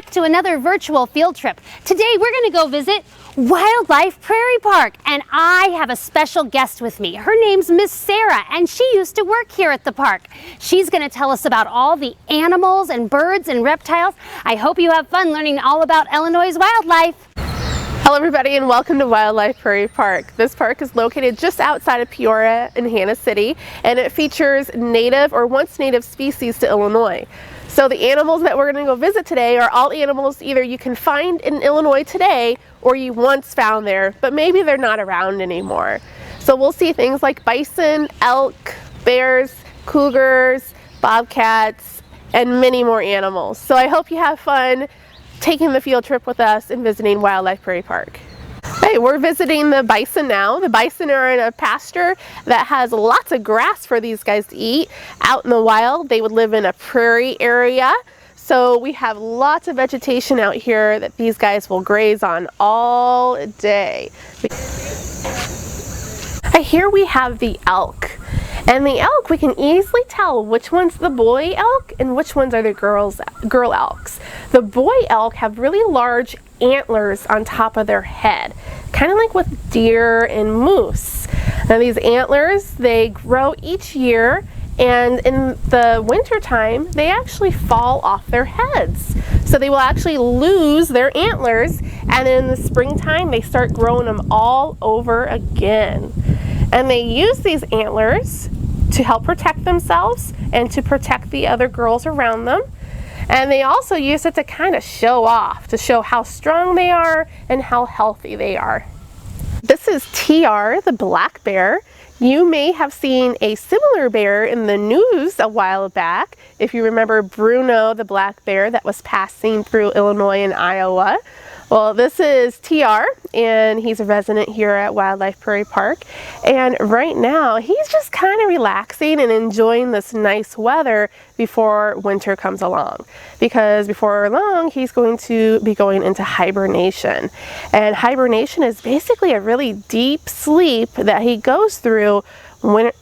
back to another virtual field trip. Today we're going to go visit Wildlife Prairie Park, and I have a special guest with me. Her name's Miss Sarah, and she used to work here at the park. She's going to tell us about all the animals and birds and reptiles. I hope you have fun learning all about Illinois' wildlife. Hello everybody and welcome to Wildlife Prairie Park. This park is located just outside of Peoria in Hannah City, and it features native or once native species to Illinois. So the animals that we're going to go visit today are all animals either you can find in Illinois today or you once found there, but maybe they're not around anymore. So we'll see things like bison, elk, bears, cougars, bobcats, and many more animals. So I hope you have fun taking the field trip with us and visiting Wildlife Prairie Park. Hey, we're visiting the bison now. The bison are in a pasture that has lots of grass for these guys to eat. Out in the wild, they would live in a prairie area. So we have lots of vegetation out here that these guys will graze on all day. Here we have the elk. And the elk, we can easily tell which one's the boy elk and which ones are the girl elks. The boy elk have really large antlers on top of their head, kind of like with deer and moose. Now these antlers, they grow each year, and in the winter time, they actually fall off their heads. So they will actually lose their antlers, and in the springtime, they start growing them all over again. And they use these antlers to help protect themselves and to protect the other girls around them. And they also use it to kind of show off, to show how strong they are and how healthy they are. This is TR, the black bear. You may have seen a similar bear in the news a while back. If you remember Bruno, the black bear that was passing through Illinois and Iowa. Well, this is TR, and he's a resident here at Wildlife Prairie Park. And right now, he's just kind of relaxing and enjoying this nice weather before winter comes along. Because before long, he's going to be going into hibernation. And hibernation is basically a really deep sleep that he goes through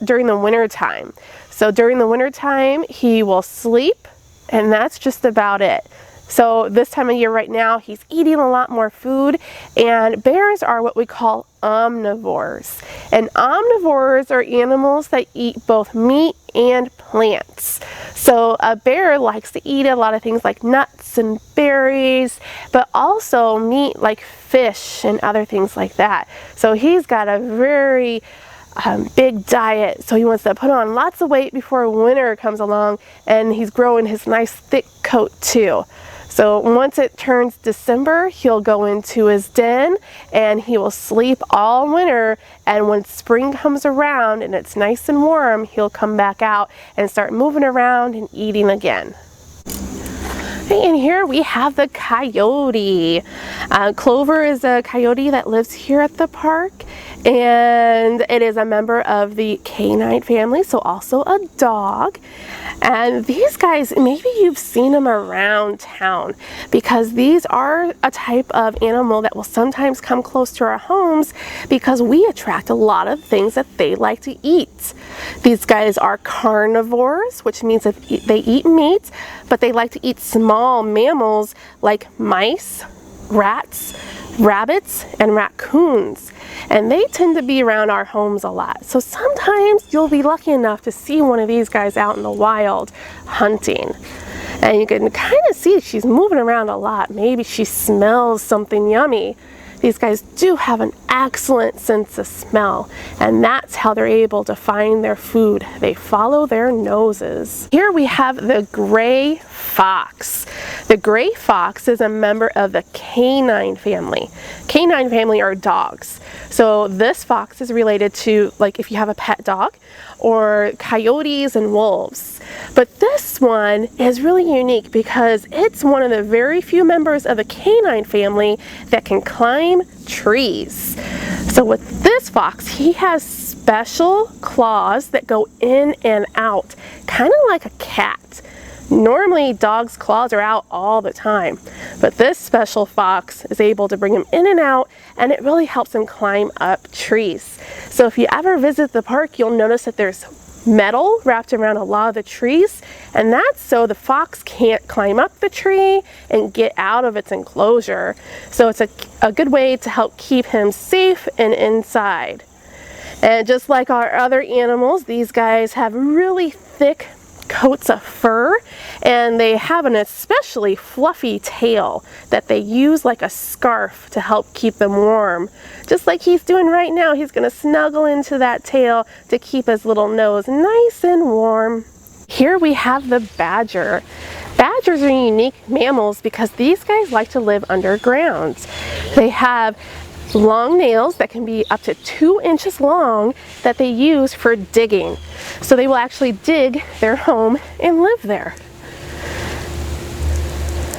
during the winter time. So during the winter time, he will sleep, and that's just about it. So this time of year right now, he's eating a lot more food, and bears are what we call omnivores. And omnivores are animals that eat both meat and plants. So a bear likes to eat a lot of things like nuts and berries, but also meat like fish and other things like that. So he's got a very big diet, so he wants to put on lots of weight before winter comes along, and he's growing his nice thick coat too. So once it turns December, he'll go into his den and he will sleep all winter, and when spring comes around and it's nice and warm, he'll come back out and start moving around and eating again. And here we have the coyote. Clover is a coyote that lives here at the park, and it is a member of the canine family, so also a dog. And these guys, maybe you've seen them around town, because these are a type of animal that will sometimes come close to our homes because we attract a lot of things that they like to eat. These guys are carnivores, which means that they eat meat, but they like to eat small mammals like mice, rats, rabbits, and raccoons. And they tend to be around our homes a lot. So sometimes you'll be lucky enough to see one of these guys out in the wild hunting. And you can kind of see she's moving around a lot. Maybe she smells something yummy. These guys do have an excellent sense of smell, and that's how they're able to find their food. They follow their noses. Here we have the gray fox. The gray fox is a member of the canine family. Canine family are dogs. So this fox is related to, like, if you have a pet dog, or coyotes and wolves. But this one is really unique because it's one of the very few members of the canine family that can climb trees. So with this fox, he has special claws that go in and out, kind of like a cat. Normally, dogs' claws are out all the time, but this special fox is able to bring him in and out, and it really helps him climb up trees. So if you ever visit the park, you'll notice that there's metal wrapped around a lot of the trees, and that's so the fox can't climb up the tree and get out of its enclosure. So it's a good way to help keep him safe and inside. And just like our other animals, these guys have really thick coats of fur, and they have an especially fluffy tail that they use like a scarf to help keep them warm. Just like he's doing right now, he's going to snuggle into that tail to keep his little nose nice and warm. Here we have the badger. Badgers are unique mammals because these guys like to live underground. They have long nails that can be up to 2 inches long that they use for digging. So they will actually dig their home and live there.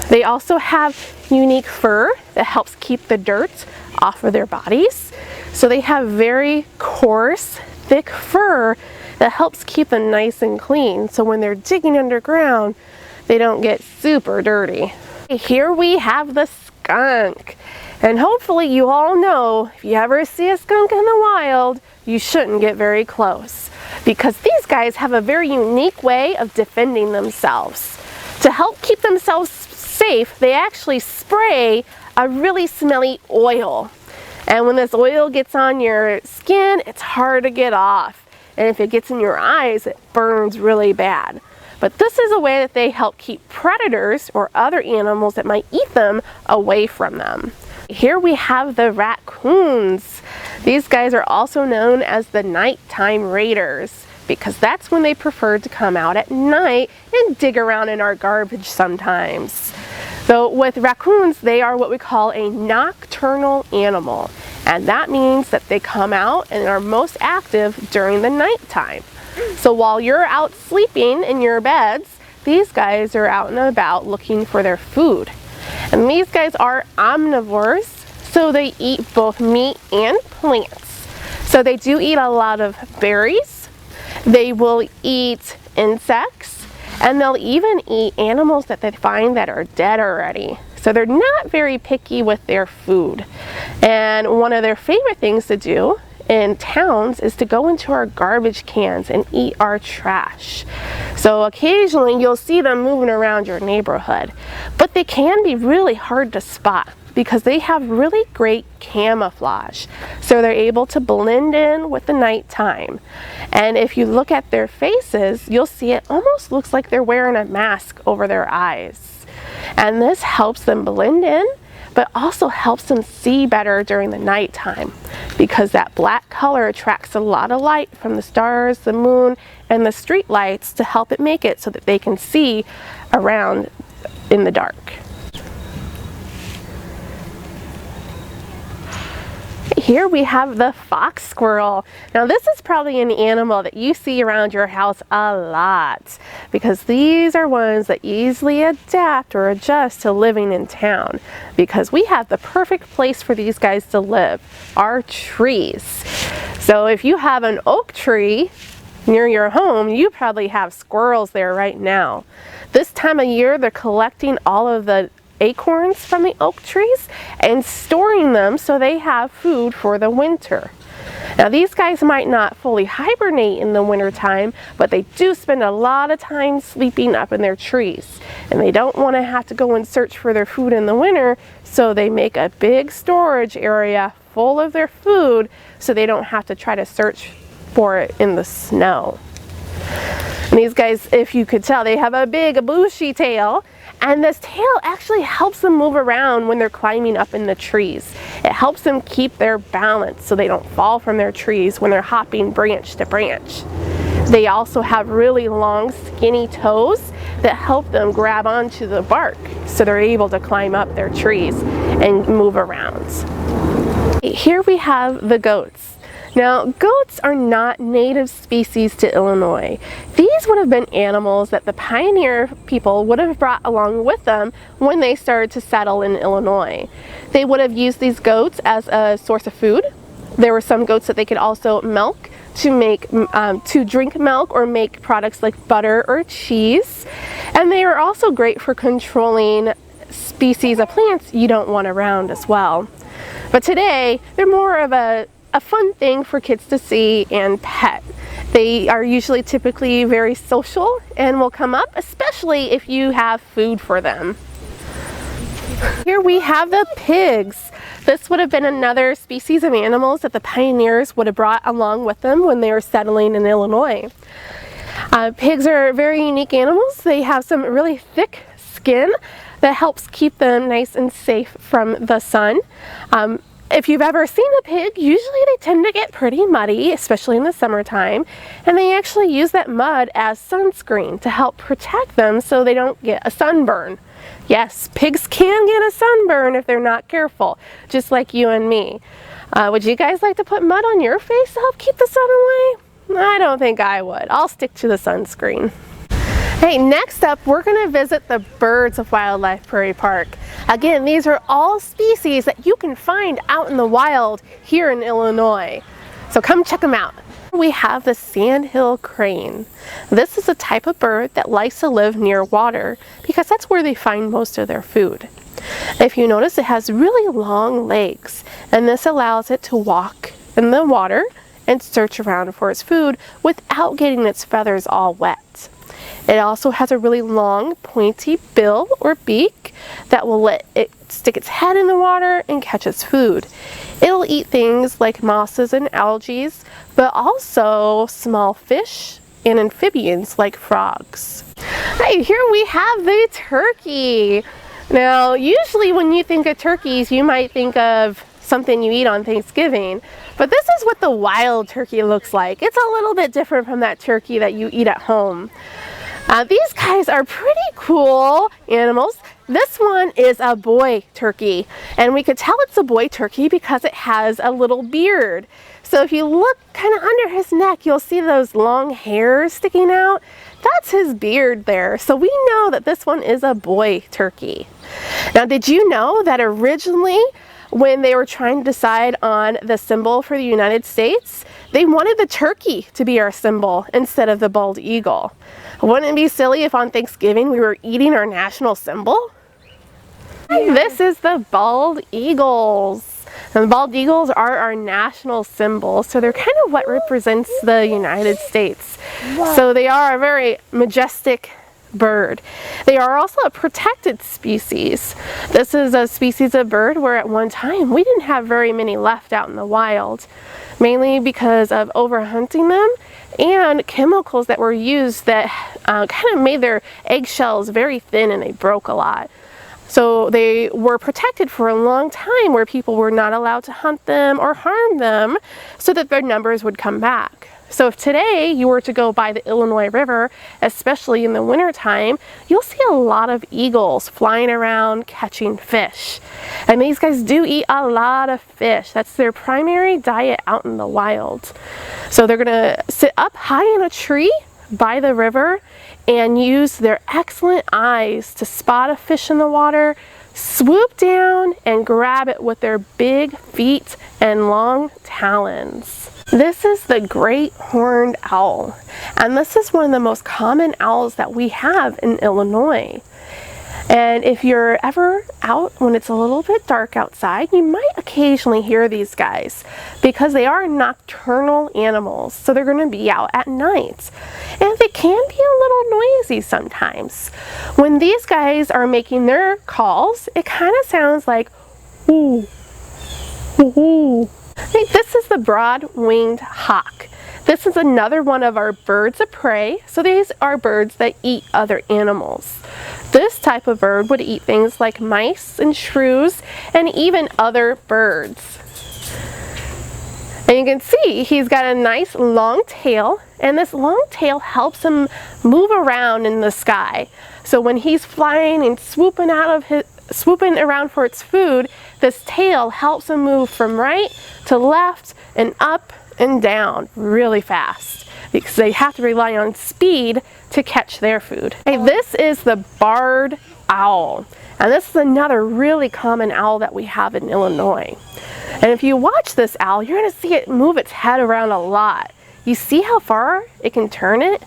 They also have unique fur that helps keep the dirt off of their bodies. So they have very coarse, thick fur that helps keep them nice and clean. So when they're digging underground, they don't get super dirty. Here we have the skunk. And hopefully you all know, if you ever see a skunk in the wild, you shouldn't get very close, because these guys have a very unique way of defending themselves. To help keep themselves safe, they actually spray a really smelly oil. And when this oil gets on your skin, it's hard to get off. And if it gets in your eyes, it burns really bad. But this is a way that they help keep predators or other animals that might eat them away from them. Here we have the raccoons. These guys are also known as the nighttime raiders because that's when they prefer to come out at night and dig around in our garbage sometimes. So with raccoons, they are what we call a nocturnal animal, and that means that they come out and are most active during the nighttime. So while you're out sleeping in your beds, these guys are out and about looking for their food. And these guys are omnivores, so they eat both meat and plants. So they do eat a lot of berries, they will eat insects, and they'll even eat animals that they find that are dead already. So they're not very picky with their food. And one of their favorite things to do in towns is to go into our garbage cans and eat our trash. So occasionally you'll see them moving around your neighborhood, but they can be really hard to spot because they have really great camouflage. So they're able to blend in with the nighttime. And if you look at their faces, you'll see it almost looks like they're wearing a mask over their eyes. And this helps them blend in, but also helps them see better during the nighttime because that black color attracts a lot of light from the stars, the moon, and the street lights to help it make it so that they can see around in the dark. Here we have the fox squirrel. Now this is probably an animal that you see around your house a lot because these are ones that easily adapt or adjust to living in town because we have the perfect place for these guys to live, our trees. So if you have an oak tree near your home, you probably have squirrels there right now. This time of year they're collecting all of the acorns from the oak trees and storing them so they have food for the winter. Now these guys might not fully hibernate in the winter time, but they do spend a lot of time sleeping up in their trees, and they don't want to have to go and search for their food in the winter, so they make a big storage area full of their food so they don't have to try to search for it in the snow. And these guys, if you could tell, they have a big bushy tail. And this tail actually helps them move around when they're climbing up in the trees. It helps them keep their balance so they don't fall from their trees when they're hopping branch to branch. They also have really long, skinny toes that help them grab onto the bark so they're able to climb up their trees and move around. Here we have the goats. Now, goats are not native species to Illinois. These would have been animals that the pioneer people would have brought along with them when they started to settle in Illinois. They would have used these goats as a source of food. There were some goats that they could also milk to drink milk or make products like butter or cheese. And they are also great for controlling species of plants you don't want around as well. But today, they're more of a fun thing for kids to see and pet. They are usually typically very social and will come up, especially if you have food for them. Here we have the pigs. This would have been another species of animals that the pioneers would have brought along with them when they were settling in Illinois. Pigs are very unique animals. They have some really thick skin that helps keep them nice and safe from the sun. If you've ever seen a pig, usually they tend to get pretty muddy, especially in the summertime, and they actually use that mud as sunscreen to help protect them so they don't get a sunburn. Yes, pigs can get a sunburn if they're not careful, just like you and me. Would you guys like to put mud on your face to help keep the sun away? I don't think I would. I'll stick to the sunscreen. Hey, next up, we're going to visit the birds of Wildlife Prairie Park. Again, these are all species that you can find out in the wild here in Illinois. So come check them out. We have the sandhill crane. This is a type of bird that likes to live near water because that's where they find most of their food. If you notice, it has really long legs, and this allows it to walk in the water and search around for its food without getting its feathers all wet. It also has a really long, pointy bill or beak that will let it stick its head in the water and catch its food. It'll eat things like mosses and algae, but also small fish and amphibians like frogs. Hey, here we have the turkey. Now, usually when you think of turkeys, you might think of something you eat on Thanksgiving, but this is what the wild turkey looks like. It's a little bit different from that turkey that you eat at home. These guys are pretty cool animals. This one is a boy turkey, and we could tell it's a boy turkey because it has a little beard. So if you look kind of under his neck, you'll see those long hairs sticking out. That's his beard there. So we know that this one is a boy turkey. Now, did you know that originally when they were trying to decide on the symbol for the United States, they wanted the turkey to be our symbol instead of the bald eagle? Wouldn't it be silly if on Thanksgiving we were eating our national symbol? This is the bald eagles. And the bald eagles are our national symbol, so they're kind of what represents the United States. Wow. So they are a very majestic bird. They are also a protected species. This is a species of bird where at one time we didn't have very many left out in the wild, mainly because of overhunting them and chemicals that were used that kind of made their eggshells very thin and they broke a lot. So they were protected for a long time where people were not allowed to hunt them or harm them so that their numbers would come back. So if today you were to go by the Illinois River, especially in the wintertime, you'll see a lot of eagles flying around catching fish. And these guys do eat a lot of fish. That's their primary diet out in the wild. So they're going to sit up high in a tree by the river and use their excellent eyes to spot a fish in the water, swoop down and grab it with their big feet and long talons. This is the great horned owl, and this is one of the most common owls that we have in Illinois. And if you're ever out when it's a little bit dark outside, you might occasionally hear these guys because they are nocturnal animals, so they're going to be out at night. And they can be a little noisy sometimes. When these guys are making their calls, it kind of sounds like ooh, ooh, ooh. This is the broad-winged hawk. This is another one of our birds of prey. So these are birds that eat other animals. This type of bird would eat things like mice and shrews and even other birds. And you can see he's got a nice long tail, and this long tail helps him move around in the sky. So when he's flying and swooping around for its food, this tail helps him move from right to left and up and down really fast because they have to rely on speed to catch their food. Hey, this is the barred owl, and this is another really common owl that we have in Illinois. And if you watch this owl, you're going to see it move its head around a lot. You see how far it can turn it?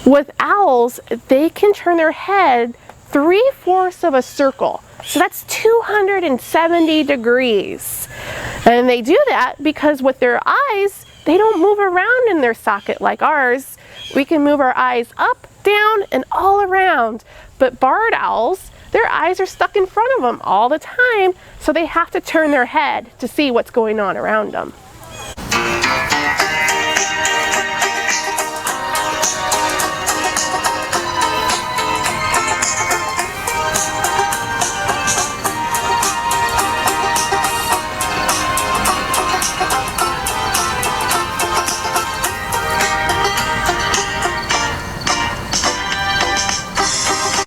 With owls, they can turn their head 3/4 of a circle. So that's 270 degrees. And they do that because with their eyes, they don't move around in their socket like ours. We can move our eyes up, down, and all around. But barred owls, their eyes are stuck in front of them all the time, so they have to turn their head to see what's going on around them.